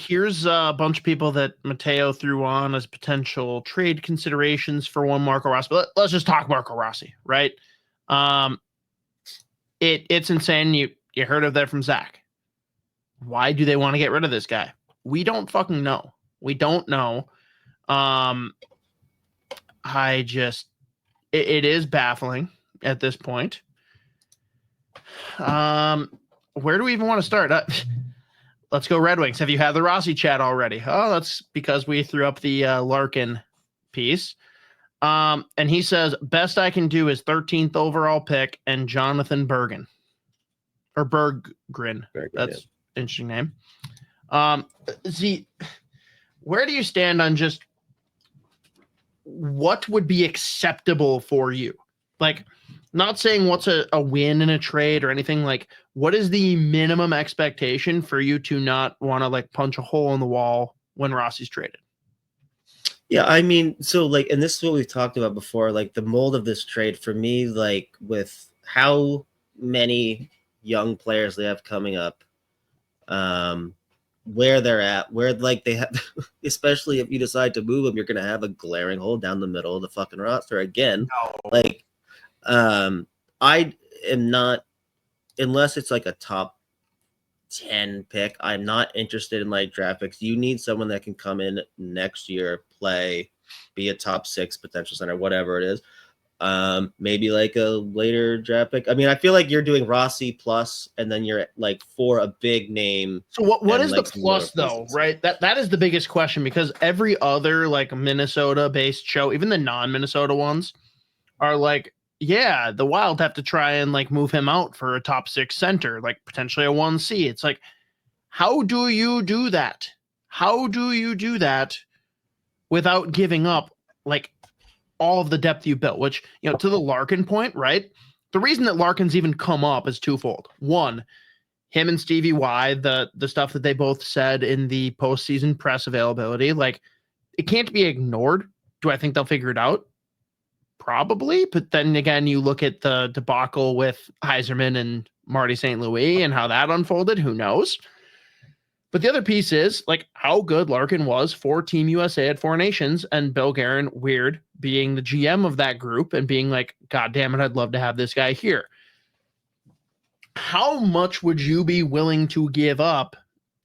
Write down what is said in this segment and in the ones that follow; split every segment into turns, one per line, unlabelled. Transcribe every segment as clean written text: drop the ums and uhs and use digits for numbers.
here's a bunch of people that Mateo threw on as potential trade considerations for one Marco Rossi. But let's just talk Marco Rossi, right? It's insane. You heard of that from Zach. Why do they want to get rid of this guy? We don't fucking know. We don't know. It is baffling at this point. Where do we even want to start? Let's go Red Wings. Have you had the Rossi chat already? Oh, that's because we threw up the Larkin piece. And he says, best I can do is 13th overall pick and Jonathan Berggren. Or Berggren. That's an interesting name. See, where do you stand on just what would be acceptable for you? Like, not saying what's a win in a trade or anything. Like, what is the minimum expectation for you to not want to like punch a hole in the wall when Rossi's traded?
Yeah, I mean, so like, and this is what we've talked about before, like the mold of this trade for me, like with how many young players they have coming up, where they're at, where like they have, especially if you decide to move them, you're going to have a glaring hole down the middle of the fucking roster again. No. Like, I am not, unless it's like a top 10 pick, I'm not interested in like draft picks. You need someone that can come in next year, play, be a top 6 potential center, whatever it is. Maybe like a later draft pick. I mean, I feel like you're doing Rossi plus, and then you're like for a big name.
So what is like the plus though, right? That is the biggest question, because every other like Minnesota based show, even the non-Minnesota ones, are like, yeah, the Wild have to try and like move him out for a top 6 center, like potentially a 1C. It's like, how do you do that? How do you do that without giving up like all of the depth you built? Which, you know, to the Larkin point, right? The reason that Larkin's even come up is twofold. One, him and Stevie Y, the stuff that they both said in the postseason press availability, like it can't be ignored. Do I think they'll figure it out? Probably, but then again, you look at the debacle with Heiserman and Marty St. Louis and how that unfolded. Who knows? But the other piece is like how good Larkin was for Team USA at 4 Nations, and Bill Guerin, weird, being the GM of that group and being like, God damn it, I'd love to have this guy here. How much would you be willing to give up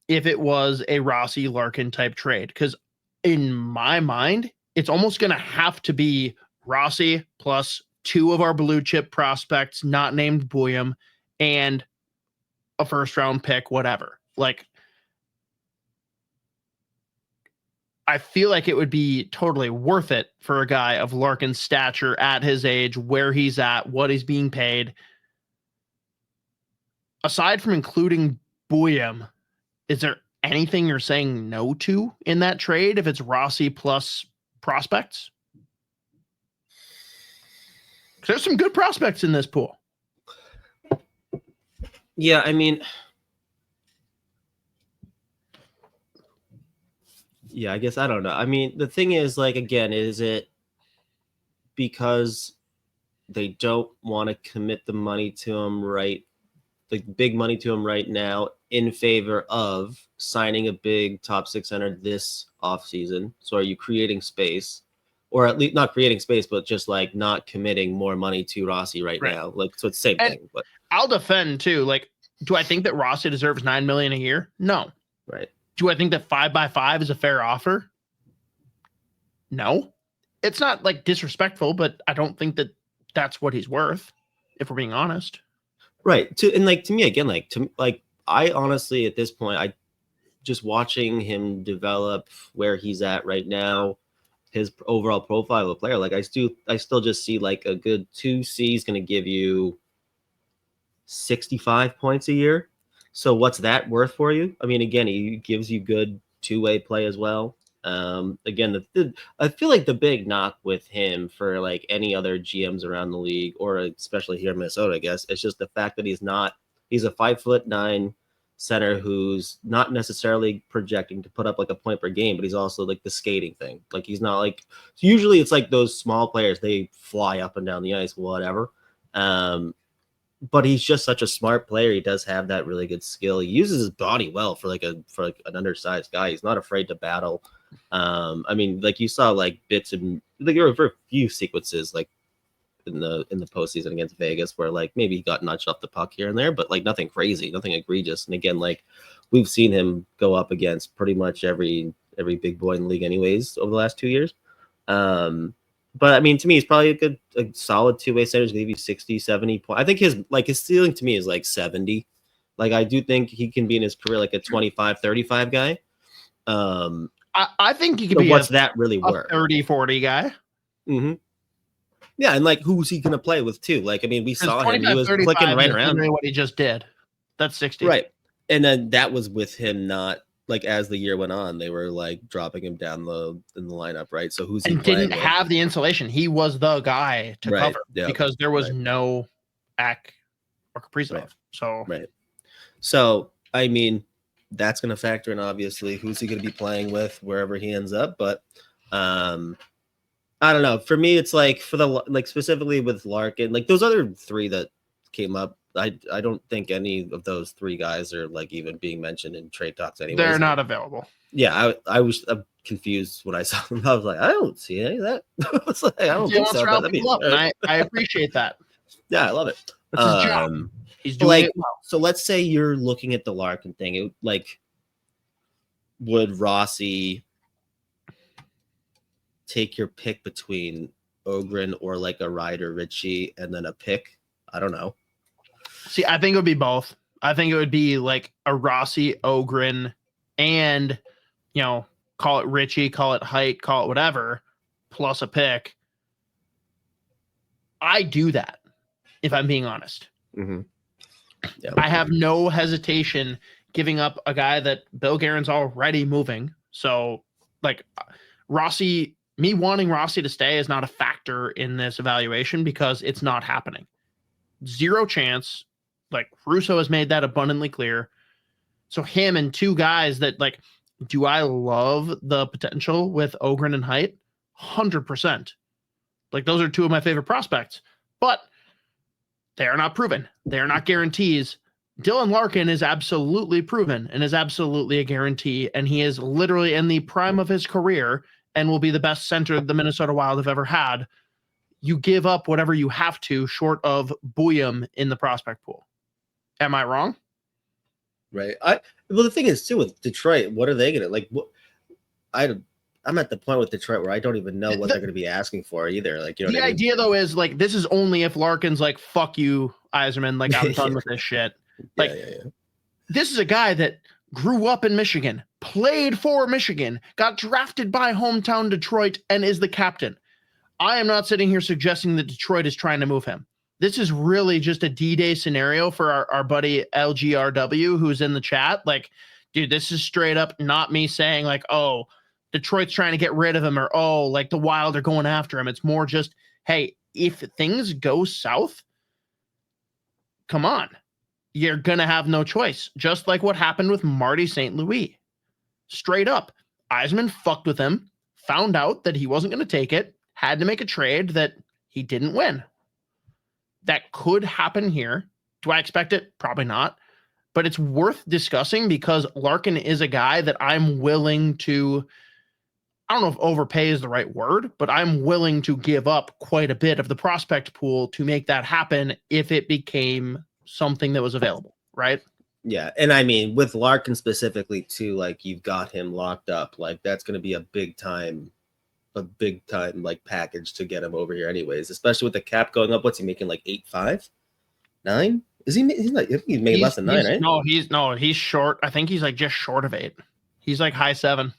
if it was a Rossi Larkin type trade? Because in my mind, it's almost going to have to be Rossi plus 2 of our blue chip prospects, not named Buyam, and a first round pick, whatever. Like, I feel like it would be totally worth it for a guy of Larkin's stature at his age, where he's at, what he's being paid. Aside from including Buyam, is there anything you're saying no to in that trade if it's Rossi plus prospects? There's some good prospects in this pool.
Yeah, I mean, yeah, I guess I don't know. I mean, the thing is, like, again, is it because they don't want to commit the money to him the big money to him right now in favor of signing a big top 6 center this offseason? So are you creating space? Or at least not creating space, but just like not committing more money to Rossi right now. Like, so it's the same thing. But
I'll defend too. Like, do I think that Rossi deserves $9 million a year? No.
Right.
Do I think that 5x5 is a fair offer? No. It's not like disrespectful, but I don't think that that's what he's worth, if we're being honest.
Right. To me again, I honestly at this point, I just watching him develop where he's at right now, his overall profile of a player, like I still just see like a good 2C is going to give you 65 points a year. So what's that worth for you? I mean, again, he gives you good 2-way play as well. Again, I feel like the big knock with him for like any other GMs around the league, or especially here in Minnesota, I guess, it's just the fact that he's a 5'9" center who's not necessarily projecting to put up like a point per game, but he's also like the skating thing. Like he's not like, usually it's like those small players, they fly up and down the ice, whatever. but he's just such a smart player. He does have that really good skill. He uses his body well for an undersized guy. He's not afraid to battle. I mean, like you saw like bits and like there were a few sequences like in the postseason against Vegas where like maybe he got nudged off the puck here and there, but like nothing crazy, nothing egregious. And again, like we've seen him go up against pretty much every big boy in the league anyways over the last 2 years. But I mean, to me, he's probably a solid two-way center. He's going to give you 60, 70 points. I think his ceiling to me is like 70. Like I do think he can be in his career like a 25, 35 guy.
I think he could be
what's that really worth?
30, 40 guy.
Mm-hmm. Yeah, and like who's he gonna play with too? Like, I mean, we saw him; he was
35
clicking right around.
What he just did. That's 60,
right? And then that was with him not like as the year went on, they were like dropping him down in the lineup, right? So who's he playing
didn't have the insulation. He was the guy to cover because there was no Ak or Kaprizov. So
So I mean, that's gonna factor in obviously who's he gonna be playing with wherever he ends up, but I don't know. For me, it's like for the like specifically with Larkin, like those other three that came up. I don't think any of those three guys are like even being mentioned in trade talks anyway.
They're not available.
Yeah, I was confused when I saw them. I was like, I don't see any of that. I was like, I don't think so.
I appreciate that.
Yeah, I love it.
That's his job. He's doing it well.
So let's say you're looking at the Larkin thing. Would Rossi take your pick between Ogren or like a Ryder Ritchie and then a pick? I don't know.
See, I think it would be both. I think it would be like a Rossi, Ogren, and, call it Ritchie, call it Height, call it whatever, plus a pick. I do that, if I'm being honest.
Mm-hmm. Yeah,
I have no hesitation giving up a guy that Bill Guerin's already moving. So, like, Rossi, me wanting Rossi to stay is not a factor in this evaluation because it's not happening. Zero chance. Like, Russo has made that abundantly clear. So him and two guys that, like, do I love the potential with Ogren and Height? 100%. Like, those are two of my favorite prospects. But they are not proven. They are not guarantees. Dylan Larkin is absolutely proven and is absolutely a guarantee. And he is literally in the prime of his career and will be the best center the Minnesota Wild have ever had. You give up whatever you have to short of Buyum in the prospect pool. Am I wrong?
Right. Well, the thing is too with Detroit, what are they gonna like? I'm at the point with Detroit where I don't even know what they're gonna be asking for either. Like, you know,
the idea though is like this is only if Larkin's like, "Fuck you, Yzerman," like I'm done with this shit. Like, this is a guy that grew up in Michigan, played for Michigan, got drafted by hometown Detroit, and is the captain. I am not sitting here suggesting that Detroit is trying to move him. This is really just a D-Day scenario for our buddy LGRW who's in the chat. Like, dude, this is straight up not me saying like, oh, Detroit's trying to get rid of him or, oh, like the Wild are going after him. It's more just, hey, if things go south, come on. You're going to have no choice. Just like what happened with Marty St. Louis. Straight up. Yzerman fucked with him, found out that he wasn't going to take it, had to make a trade that he didn't win. That could happen here. Do I expect it? Probably not. But it's worth discussing because Larkin is a guy that I'm willing to, I don't know if overpay is the right word, but I'm willing to give up quite a bit of the prospect pool to make that happen if it became something that was available, right?
Yeah, and I mean, with Larkin specifically too, like you've got him locked up. Like that's going to be a big time like package to get him over here anyways, especially with the cap going up. What's he making, like 8.5 9? Is he? He's like, he's making less than 9, right?
He's short. I think he's like just short of 8. He's like high 7.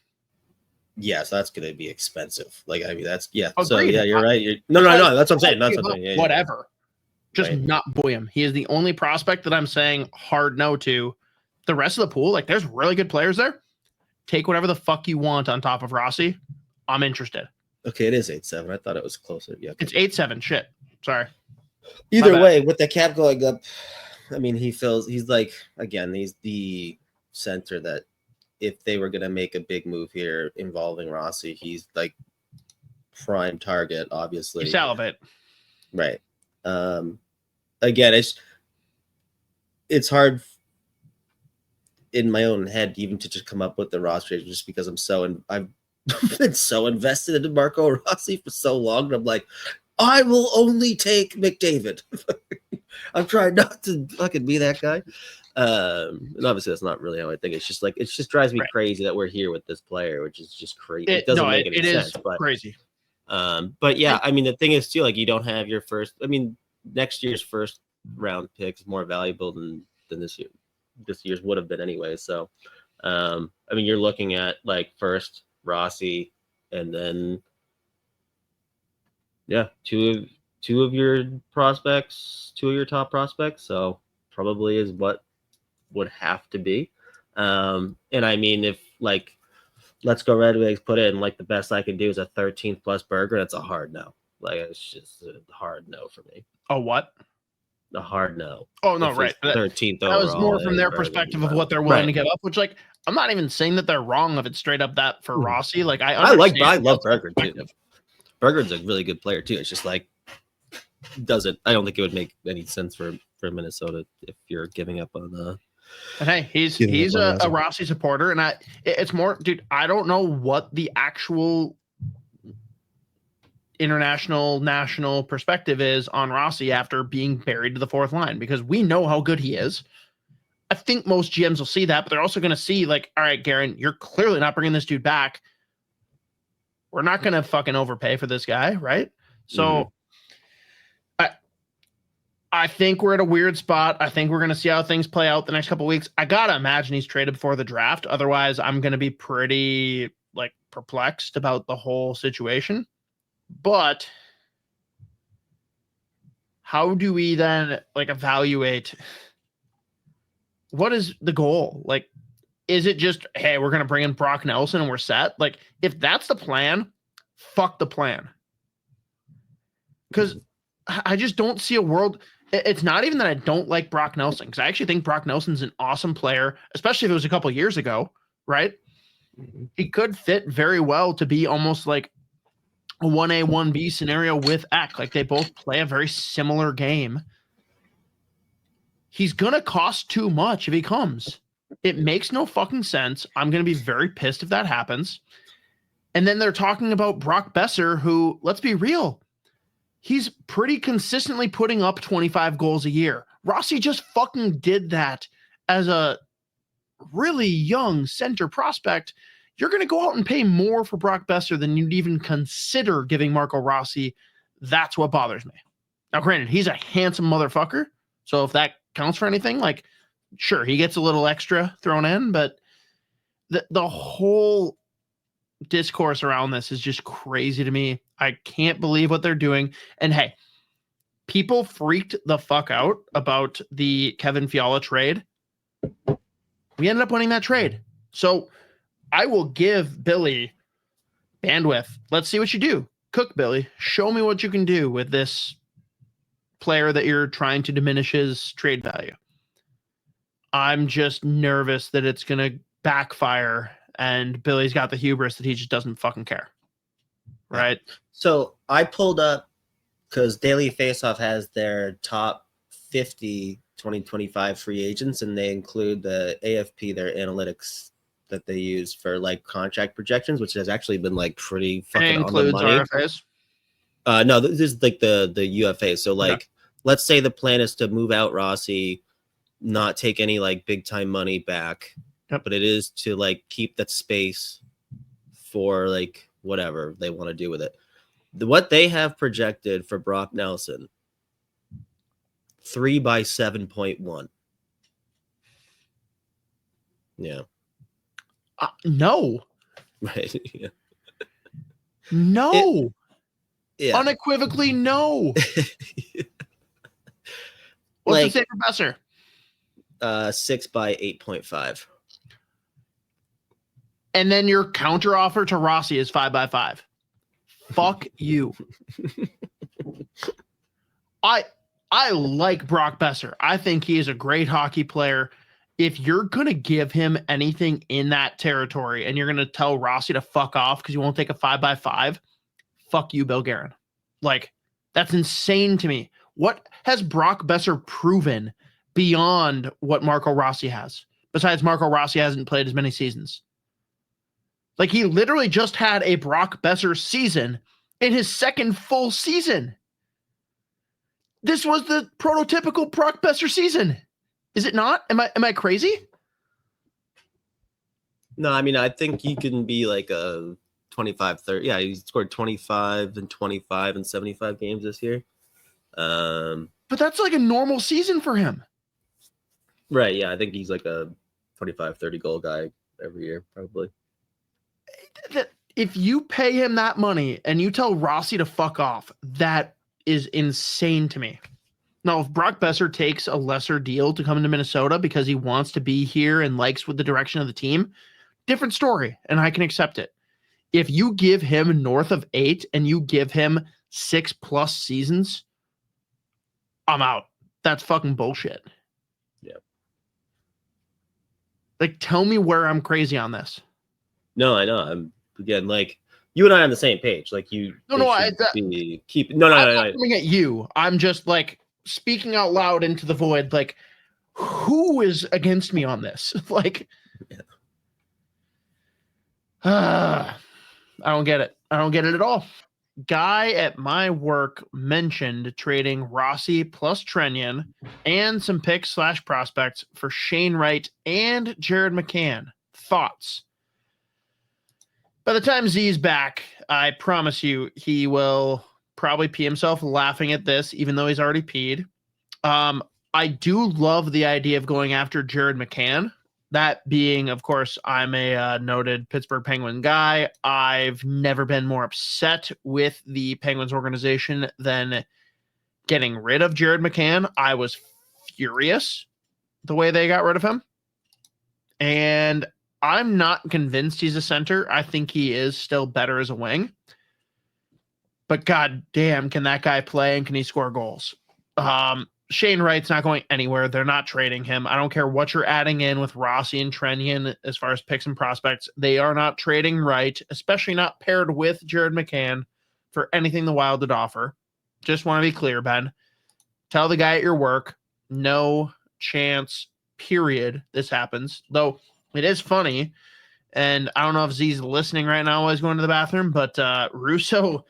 Yeah, so that's gonna be expensive. Like, I mean, that's
Agreed.
So yeah, you're right. No, that's what I'm saying. That's what I'm saying.
Whatever. Just not Buyum. He is the only prospect that I'm saying hard no to. The rest of the pool, like there's really good players there. Take whatever the fuck you want on top of Rossi. I'm interested.
Okay, it is 8.7. I thought it was closer. Yeah, okay.
It's 8.7. Shit. Sorry.
Either way, with the cap going up, I mean, he's like, again, he's the center that if they were going to make a big move here involving Rossi, he's like prime target, obviously.
You salivate.
Right. Again, it's hard in my own head even to just come up with the roster just because I've been so invested in Marco Rossi for so long. And I'm like, I will only take McDavid. I'm trying not to fucking be that guy. And obviously that's not really how I think. It's just like, it just drives me crazy that we're here with this player, which is just crazy. It doesn't make any sense. But
crazy.
But yeah, I mean, the thing is too, like, you don't have your next year's first round pick is more valuable than this year. This year's would have been anyway. So, I mean, you're looking at like first Rossi, and then two of your prospects, two of your top prospects. So probably is what would have to be. And I mean, if like, let's go Red Wings, put it in, like, the best I can do is a 13th plus burger. That's a hard no. Like, it's just a hard no for me.
A what?
A hard no.
Oh, no, right.
13th
overall. That was more from their perspective of what they're willing to give up, which, like, I'm not even saying that they're wrong if it's straight up that for Rossi. Like, I
love Berger too. Berger's a really good player too. It's just like, I don't think it would make any sense for Minnesota if you're giving up on
And hey, he's a Rossi supporter, and it's more, dude, I don't know what the actual national perspective is on Rossi after being buried to the fourth line, because we know how good he is. I think most GMs will see that, but they're also going to see, like, all right, Garen, you're clearly not bringing this dude back. We're not going to fucking overpay for this guy, right? So I think we're at a weird spot. I think we're going to see how things play out the next couple of weeks. I got to imagine he's traded before the draft. Otherwise, I'm going to be pretty, like, perplexed about the whole situation. But how do we then, like, evaluate what is the goal? Like, is it just, hey, we're going to bring in Brock Nelson and we're set? Like, if that's the plan, fuck the plan. Because I just don't see a world. It's not even that I don't like Brock Nelson, because I actually think Brock Nelson's an awesome player, especially if it was a couple of years ago, right? He could fit very well to be almost like a 1A, 1B scenario with Eck. Like, they both play a very similar game. He's going to cost too much if he comes. It makes no fucking sense. I'm going to be very pissed if that happens. And then they're talking about Brock Besser, who, let's be real, he's pretty consistently putting up 25 goals a year. Rossi just fucking did that as a really young center prospect. You're going to go out and pay more for Brock Besser than you'd even consider giving Marco Rossi. That's what bothers me. Now, granted, he's a handsome motherfucker, so if that counts for anything, like, sure, he gets a little extra thrown in, but the whole discourse around this is just crazy to me. I can't believe what they're doing. And hey, people freaked the fuck out about the Kevin Fiala trade. We ended up winning that trade. So I will give Billy bandwidth. Let's see what you do. Cook, Billy. Show me what you can do with this player that you're trying to diminish his trade value. I'm just nervous that it's going to backfire, and Billy's got the hubris that he just doesn't fucking care. Right?
So I pulled up, because Daily Faceoff has their top 50 2025 free agents, and they include the AFP, their analytics that they use for, like, contract projections, which has actually been, like, pretty fucking on the money.
RFAs?
No, this is like the UFA. So, like, let's say the plan is to move out Rossi, not take any, like, big time money back, but it is to, like, keep that space for, like, whatever they want to do with it. What they have projected for Brock Nelson, 3 by 7.1. Yeah.
No.
Right. Yeah.
No.
Yeah.
Unequivocally, no. What's the say for Besser?
6 by 8.5.
And then your counter offer to Rossi is 5 by 5. Fuck you. I like Brock Besser. I think he is a great hockey player. If you're going to give him anything in that territory and you're going to tell Rossi to fuck off because you won't take a 5 by 5, fuck you, Bill Guerin. Like, that's insane to me. What has Brock Besser proven beyond what Marco Rossi has. Besides, Marco Rossi hasn't played as many seasons. Like, he literally just had a Brock Besser season in his second full season. This was the prototypical Brock Besser season. Is it not? Am I crazy?
No, I mean, I think he can be like a 25, 30. Yeah, he scored 25 and 25 and 75 games this year.
But that's like a normal season for him.
Right, yeah. I think he's like a 25, 30 goal guy every year, probably.
If you pay him that money and you tell Rossi to fuck off, that is insane to me. Now, if Brock Besser takes a lesser deal to come into Minnesota because he wants to be here and likes with the direction of the team, different story, and I can accept it. If you give him north of 8 and you give him 6+ seasons, I'm out. That's fucking bullshit.
Yeah.
Like, tell me where I'm crazy on this.
No, I know. I'm again like you and I are on the same page. Like you.
No.
I'm
not coming at you. I'm just like speaking out loud into the void. Like, who is against me on this? Like, I don't get it. I don't get it at all. Guy at my work mentioned trading Rossi plus Trenyan and some picks / prospects for Shane Wright and Jared McCann. Thoughts? By the time Z's back, I promise you he will probably pee himself laughing at this, even though he's already peed. I do love the idea of going after Jared McCann. That being, of course, I'm a noted Pittsburgh Penguin guy. I've never been more upset with the Penguins organization than getting rid of Jared McCann. I was furious the way they got rid of him. And I'm not convinced he's a center. I think he is still better as a wing. But god damn, can that guy play and can he score goals? Shane Wright's not going anywhere. They're not trading him. I don't care what you're adding in with Rossi and Trenyan as far as picks and prospects. They are not trading Wright, especially not paired with Jared McCann for anything the Wild would offer. Just want to be clear, Ben. Tell the guy at your work, no chance, period, this happens. Though it is funny, and I don't know if Z's listening right now while he's going to the bathroom, but Russo,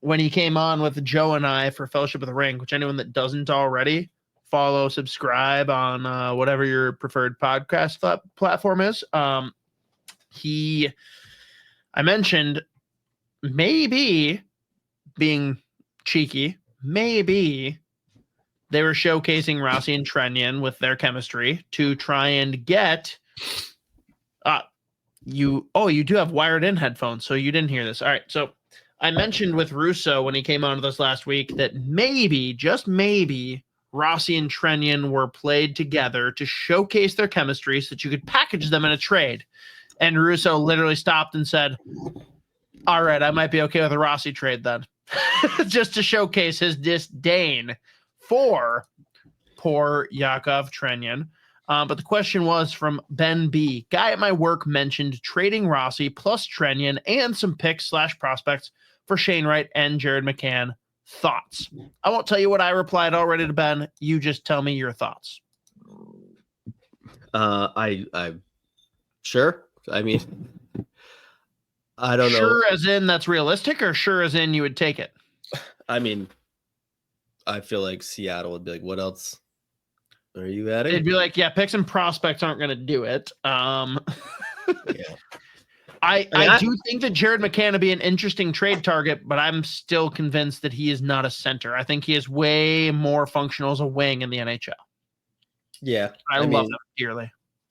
when he came on with Joe and I for Fellowship of the Ring, which anyone that doesn't already, follow, subscribe on whatever your preferred podcast platform is. I mentioned maybe being cheeky, maybe they were showcasing Rossi and Trenyan with their chemistry to try and get you do have wired in headphones, so you didn't hear this. All right, so I mentioned with Russo when he came on with us last week that maybe, just maybe, Rossi and Trenyan were played together to showcase their chemistry so that you could package them in a trade. And Russo literally stopped and said, all right, I might be okay with a Rossi trade then. Just to showcase his disdain for poor Yakov Trenyan. But the question was from Ben B. Guy at my work mentioned trading Rossi plus Trenyan and some picks / prospects for Shane Wright and Jared McCann. Thoughts? I won't tell you what I replied already to Ben. You just tell me your thoughts.
I sure. I mean, I don't know.
Sure as in that's realistic, or sure as in you would take it?
I mean, I feel like Seattle would be like, what else are you adding?
It'd be like, yeah, picks and prospects aren't going to do it.
Yeah.
I do think that Jared McCann would be an interesting trade target, but I'm still convinced that he is not a center. I think he is way more functional as a wing in the NHL.
Yeah.
I love him dearly.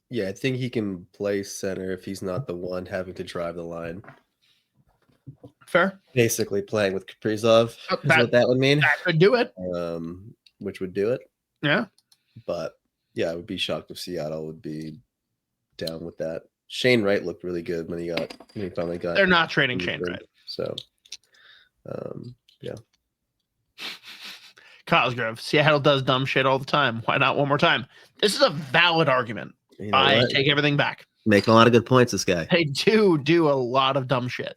Yeah, I think he can play center if he's not the one having to drive the line.
Fair.
Basically playing with Kaprizov is what that would mean.
That could do it.
Which would do it.
Yeah.
But yeah, I would be shocked if Seattle would be down with that. Shane Wright looked really good when he finally got.
They're not trading Shane Wright.
So, yeah.
Cosgrove, Seattle does dumb shit all the time. Why not one more time? This is a valid argument. I take everything back.
Making a lot of good points, this guy.
They do a lot of dumb shit.